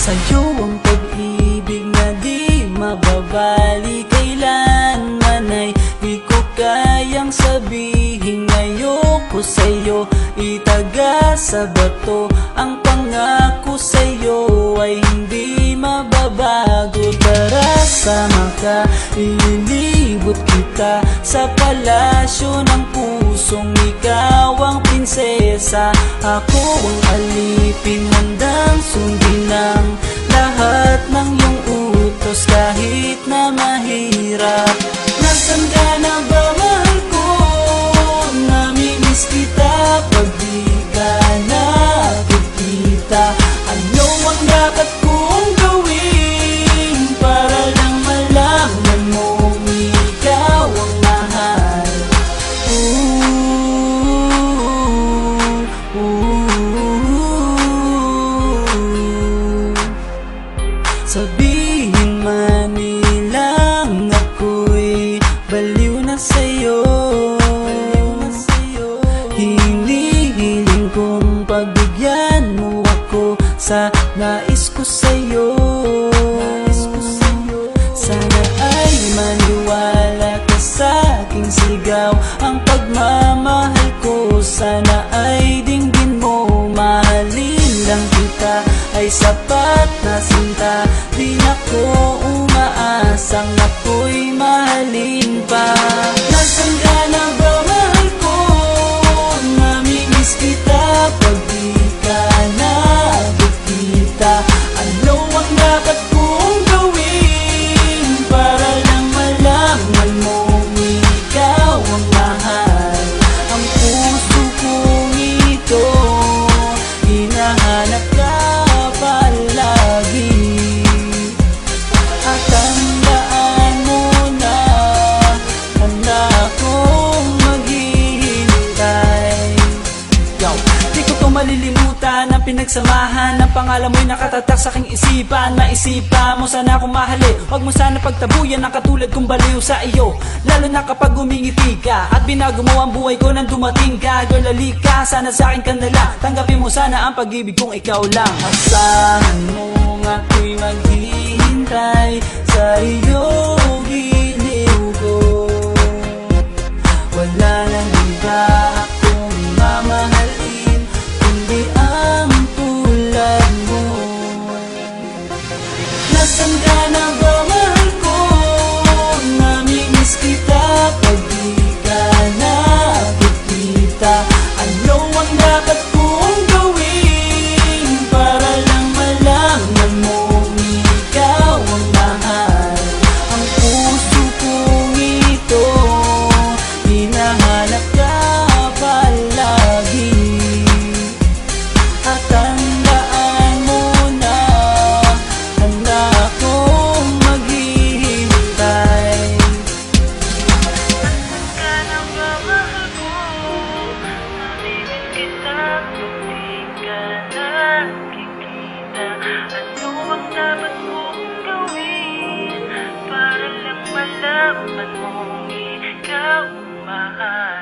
Sa'yo ang pag-ibig na di mababali, kailanman ay di ko kayang sabihin. Ayoko sa'yo itaga sa bato, ang pangako sa'yo ay hindi mababago. Tara sama ka, ililibot kita sa palasyo ng pusong ikaw ang prinsesa. Ako ang alipin, handang sundin ang lahat ng iyong utos kahit na mahirap. Nasaan ka na ba, mahal ko? Namimiss kita pag di ka nakikita. Ano ang dapat kong gawin para lang malaman mong ikaw ang mahal? Sabihin man nilang ako'y baliw na sa'yo, hinihiling kong pagbigyan mo ako sa nais ko sa'yo. Sana ay maniwala ka sa aking sigaw, ang pagmamahal ko sana ay dinggin mo. Mahalin lang kita ay sapat na sinta, di na ko umaasang ako'y mahalin pa. Nasaan ka na ba, mahal ko? Namimiss kita pag di ka nakikita. Ano ang dapat kong gawin para lang malaman mong ikaw ang mahal? Ang puso kong ito hinahanap ka palagi, at tandaan mo na handa akong maghihintay. Di ko to malilimutan ang pinagsamahan, ang pangalan mo'y nakatatak sa aking isipan. Maisipan mo sana akong mahalin, huwag mo sana pagtabuyan ang katulad kong baliw sa iyo. Lalo na kapag umingiti ka at binago mo ang buhay ko nang dumating ka. Girl, halika, sana sa akin ka na lang, tanggapin mo sana ang pag-ibig kong ikaw lang. Asahan mo ako'y maghihintay sa iyong giliw ko. Wala nang iba akong mamahalin kundi ang tulad mo. Nasaan ka na ba, mahal ko? Namimiss kita pag di ka nakikita. Ano ang dapat kong gawin para lang malaman mong ikaw ang mahal? Ang puso kong ito hinahanap ka palagi, at tandaan mo na handa akong maghihintay. Nasaan ka na ba, mahal ko? Namimiss kita pag di ka nakikita. Ano ang dapat kong gawin para lang malaman mong ikaw ang mahal?